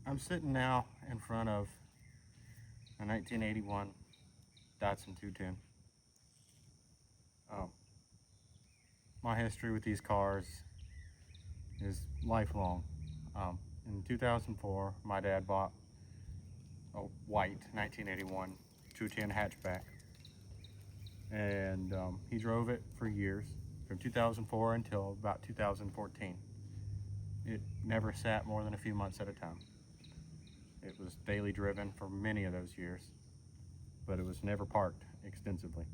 I'm sitting now in front of a 1981 Datsun 210. Um, my history with these cars is lifelong. In 2004, my dad bought a white 1981 210 hatchback, and he drove it for years, from 2004 until about 2014. It never sat more than a few months at a time. It was daily driven for many of those years, but it was never parked extensively.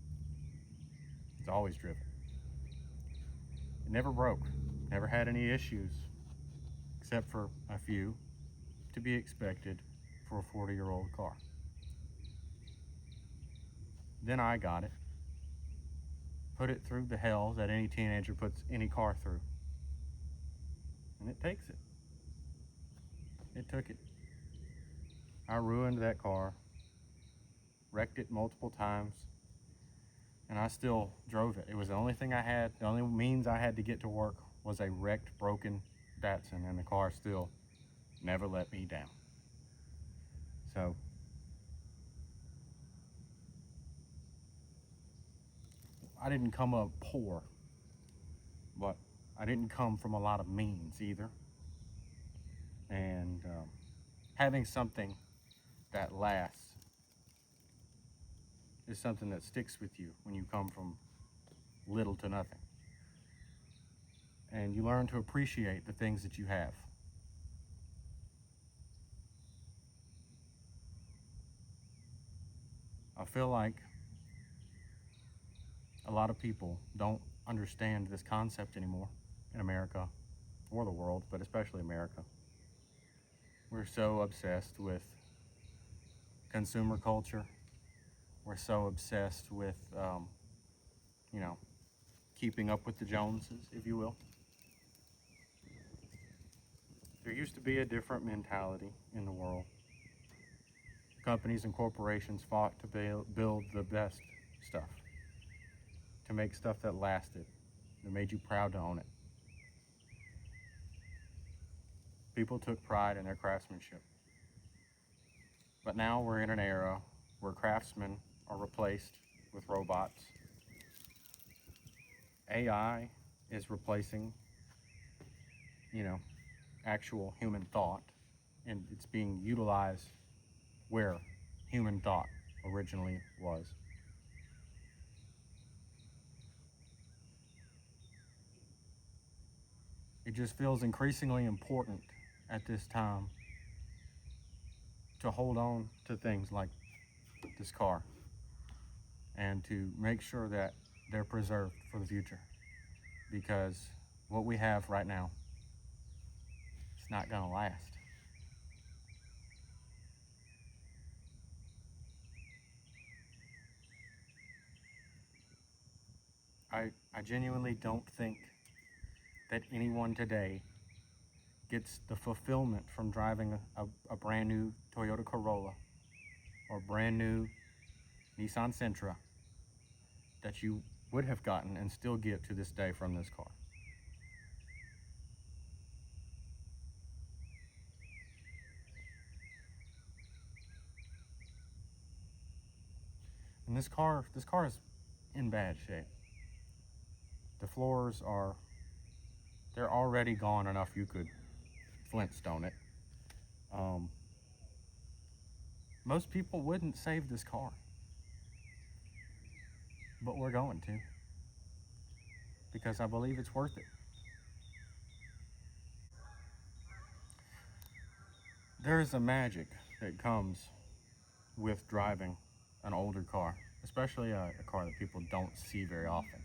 It's always driven. It never broke, never had any issues, except for a few to be expected for a 40-year-old car. Then I got it, put it through the hell that any teenager puts any car through, and it takes it. It took it. I ruined that car, wrecked it multiple times, and I still drove it. It was the only thing I had, the only means I had to get to work was a wrecked, broken Datsun, and the car still never let me down. So, I didn't come up poor, but I didn't come from a lot of means either. And having something that lasts is something that sticks with you when you come from little to nothing. And you learn to appreciate the things that you have. I feel like a lot of people don't understand this concept anymore in America or the world, but especially America. We're so obsessed with consumer culture. We're so obsessed with, keeping up with the Joneses, if you will. There used to be a different mentality in the world. Companies and corporations fought to build the best stuff, to make stuff that lasted, that made you proud to own it. People took pride in their craftsmanship. But now we're in an era where craftsmen are replaced with robots. AI is replacing, actual human thought, and it's being utilized where human thought originally was. It just feels increasingly important at this time to hold on to things like this car and to make sure that they're preserved for the future, because what we have right now, it's not going to last. I genuinely don't think that anyone today gets the fulfillment from driving a brand new Toyota Corolla or brand new Nissan Sentra that you would have gotten and still get to this day from this car. And this car is in bad shape. The floors they're already gone enough you could Flintstone it. Most people wouldn't save this car, but we're going to, because I believe it's worth it. There is a magic that comes with driving an older car, especially a car that people don't see very often.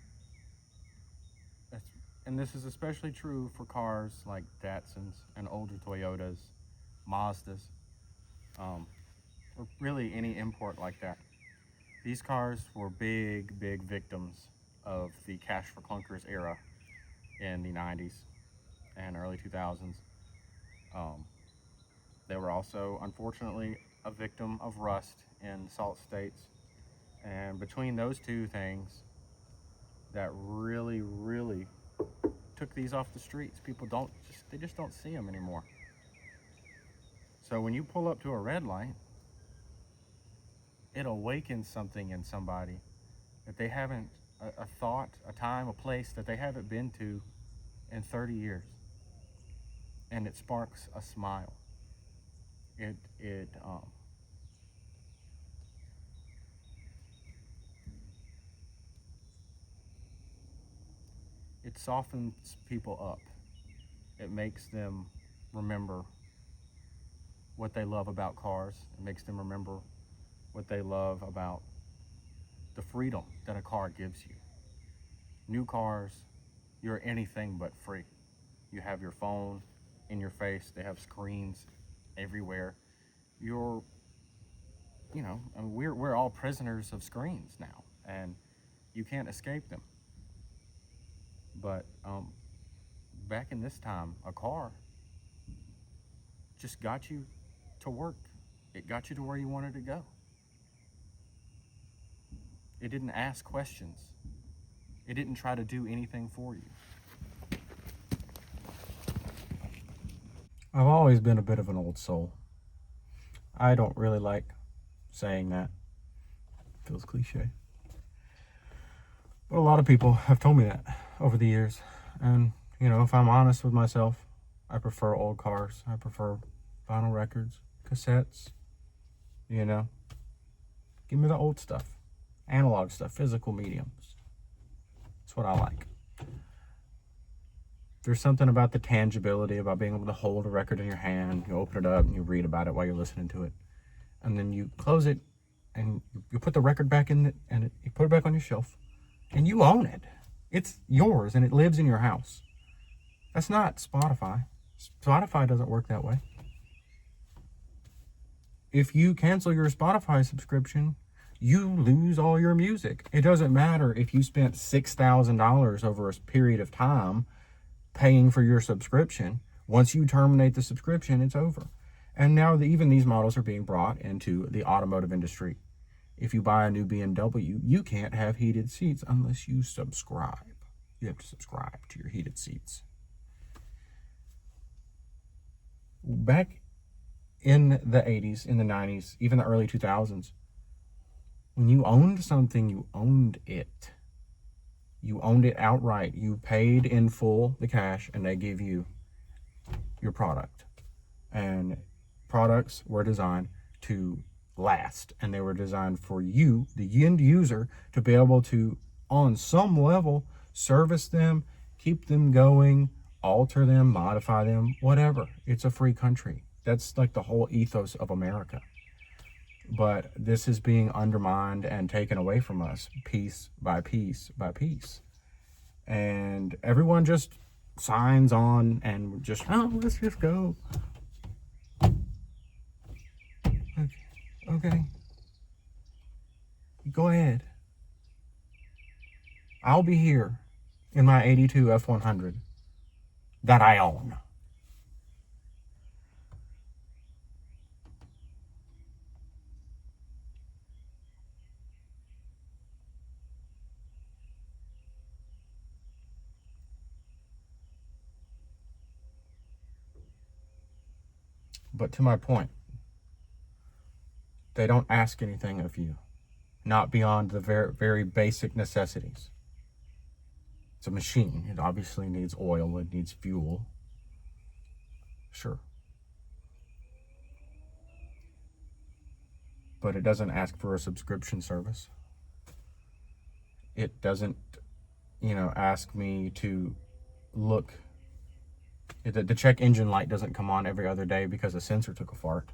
And this is especially true for cars like Datsuns and older Toyotas, Mazdas, or really any import like that. These cars were big victims of the cash for clunkers era in the 90s and early 2000s. They were also, unfortunately, a victim of rust in salt states. And between those two things, that really took these off the streets. People they just don't see them anymore. So when you pull up to a red light, it awakens something in somebody that they haven't, a thought, a time, a place that they haven't been to in 30 years. And it sparks a smile. It softens people up. It makes them remember what they love about cars. It makes them remember what they love about the freedom that a car gives you. New cars, you're anything but free. You have your phone in your face. They have screens everywhere. I mean, we're all prisoners of screens now, and you can't escape them. But back in this time, a car just got you to work. It got you to where you wanted to go. It didn't ask questions. It didn't try to do anything for you. I've always been a bit of an old soul. I don't really like saying that. Feels cliche. But a lot of people have told me that over the years. And, if I'm honest with myself, I prefer old cars. I prefer vinyl records, cassettes, Give me the old stuff, analog stuff, physical mediums. That's what I like. There's something about the tangibility, about being able to hold a record in your hand. You open it up and you read about it while you're listening to it. And then you close it and you put the record back in it and you put it back on your shelf and you own it. It's yours and it lives in your house. That's not Spotify. Spotify doesn't work that way. If you cancel your Spotify subscription, you lose all your music. It doesn't matter if you spent $6,000 over a period of time paying for your subscription. Once you terminate the subscription, it's over. And now even these models are being brought into the automotive industry. If you buy a new BMW, you can't have heated seats unless you subscribe. You have to subscribe to your heated seats. Back in the 80s, in the 90s, even the early 2000s, when you owned something, you owned it. You owned it outright. You paid in full the cash and they gave you your product. And products were designed to last, and they were designed for you, the end user, to be able to, on some level, service them, keep them going, alter them, modify them, whatever. It's a free country. That's like the whole ethos of America. But this is being undermined and taken away from us piece by piece by piece. And everyone just signs on and just, let's just go. Okay. Go ahead. I'll be here in my 82 F100 that I own. But to my point, they don't ask anything of you, not beyond the very, very basic necessities. It's a machine. It obviously needs oil. It needs fuel. Sure. But it doesn't ask for a subscription service. It doesn't, ask me to look. The check engine light doesn't come on every other day because a sensor took a fart.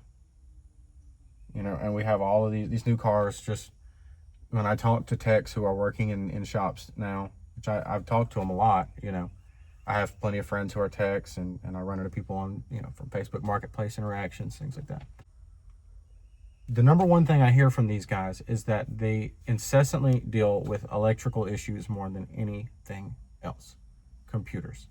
And we have all of these new cars. Just when I talk to techs who are working in shops now, which I've talked to them a lot, I have plenty of friends who are techs, and I run into people on, from Facebook Marketplace interactions, things like that. The number one thing I hear from these guys is that they incessantly deal with electrical issues more than anything else. Computers.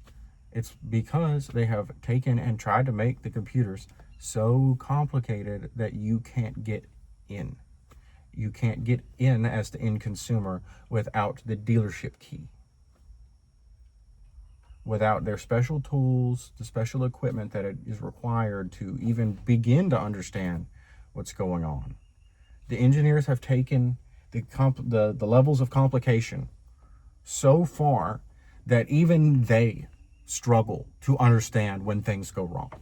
It's because they have taken and tried to make the computers so complicated that you can't get in. You can't get in as the end consumer without the dealership key. without their special tools, the special equipment that it is required to even begin to understand what's going on. The engineers have taken the levels of complication so far that even they struggle to understand when things go wrong.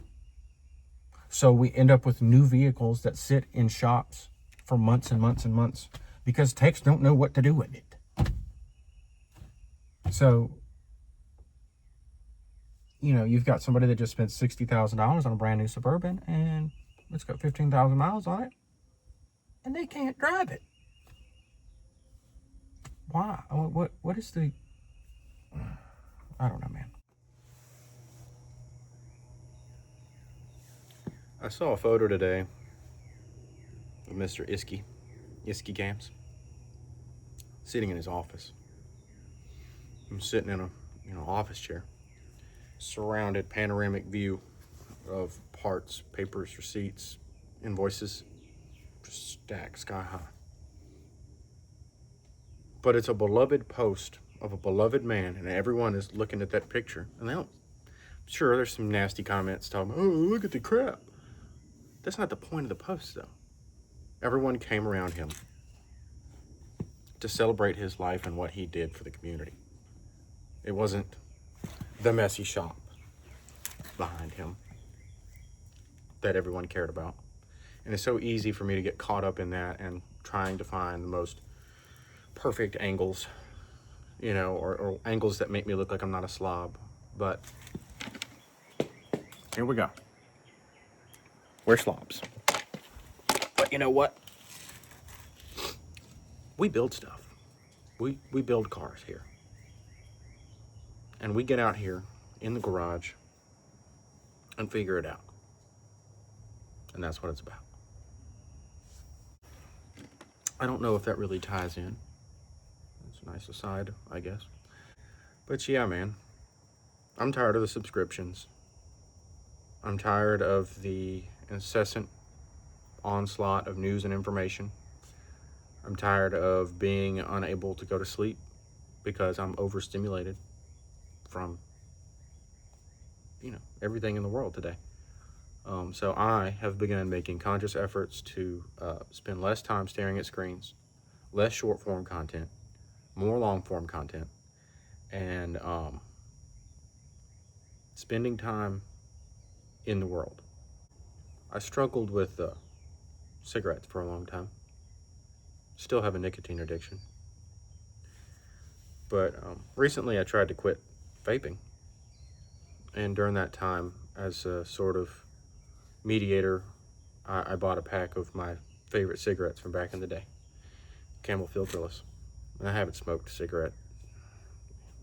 So we end up with new vehicles that sit in shops for months and months and months because techs don't know what to do with it. So, you know, you've got somebody that just spent $60,000 on a brand new Suburban and it's got 15,000 miles on it and they can't drive it. Why? What is the... I don't know, man. I saw a photo today of Mr. Iski Camps, sitting in his office. I'm sitting in a office chair, surrounded panoramic view of parts, papers, receipts, invoices, just stacked sky high. But it's a beloved post of a beloved man, and everyone is looking at that picture. And they don't... Sure, there's some nasty comments talking about, oh, look at the crap. That's not the point of the post, though. Everyone came around him to celebrate his life and what he did for the community. It wasn't the messy shop behind him that everyone cared about. And it's so easy for me to get caught up in that and trying to find the most perfect angles, you know, or angles that make me look like I'm not a slob. But here we go. We're slobs. But you know what? We build stuff. We build cars here. And we get out here in the garage and figure it out. And that's what it's about. I don't know if that really ties in. It's a nice aside, I guess. But yeah, man. I'm tired of the subscriptions. I'm tired of the incessant onslaught of news and information. I'm tired of being unable to go to sleep because I'm overstimulated from, everything in the world today. So I have begun making conscious efforts to spend less time staring at screens, less short form content, more long form content, and spending time in the world. I struggled with cigarettes for a long time. Still have a nicotine addiction. But recently I tried to quit vaping. And during that time, as a sort of mediator, I bought a pack of my favorite cigarettes from back in the day. Camel filterless. And I haven't smoked a cigarette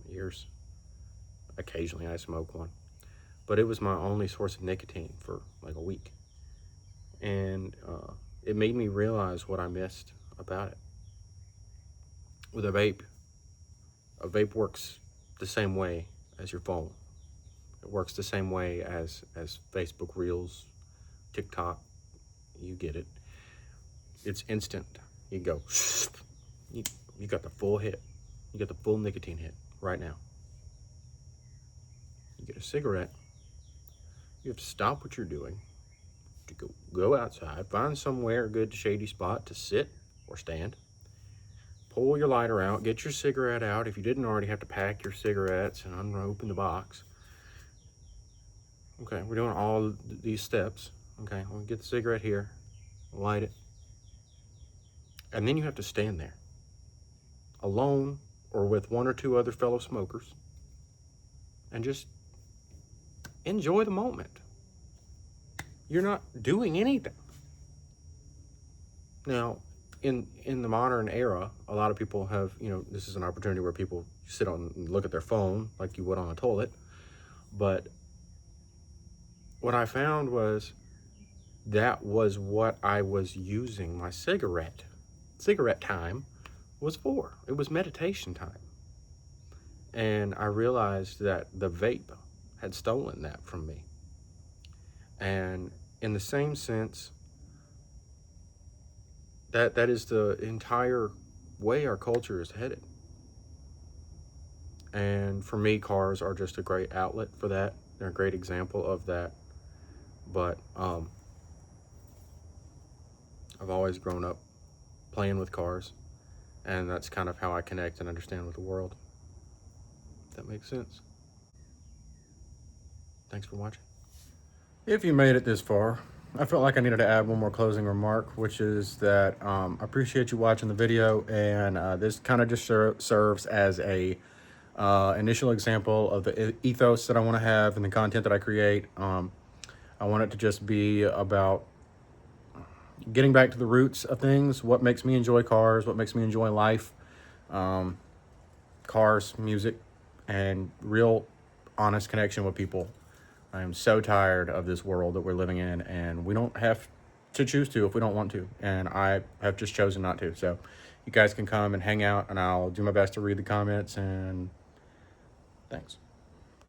in years. Occasionally I smoke one. But it was my only source of nicotine for like a week. And it made me realize what I missed about it. With a vape works the same way as your phone. It works the same way as Facebook Reels, TikTok. You get it. It's instant. You go, you got the full hit. You got the full nicotine hit right now. You get a cigarette, you have to stop what you're doing to go outside, find somewhere, a good shady spot to sit or stand, pull your lighter out, get your cigarette out if you didn't already have to pack your cigarettes and open the box. Okay, we're doing all these steps. Okay, we'll get the cigarette here, light it, and then you have to stand there, alone or with one or two other fellow smokers, and just enjoy the moment. You're not doing anything. Now, in the modern era, a lot of people have, this is an opportunity where people sit on and look at their phone like you would on a toilet. But what I found was that was what I was using my cigarette time was for. It was meditation time. And I realized that the vape had stolen that from me. And in the same sense, that is the entire way our culture is headed. And for me, cars are just a great outlet for that. They're a great example of that. But I've always grown up playing with cars, and that's kind of how I connect and understand with the world. If that makes sense. Thanks for watching. If you made it this far, I felt like I needed to add one more closing remark, which is that I appreciate you watching the video, and this kind of just serves as a initial example of the ethos that I want to have and the content that I create. I want it to just be about getting back to the roots of things, what makes me enjoy cars, what makes me enjoy life, cars, music, and real honest connection with people. I am so tired of this world that we're living in, and we don't have to choose to if we don't want to, and I have just chosen not to. So you guys can come and hang out, and I'll do my best to read the comments, and thanks.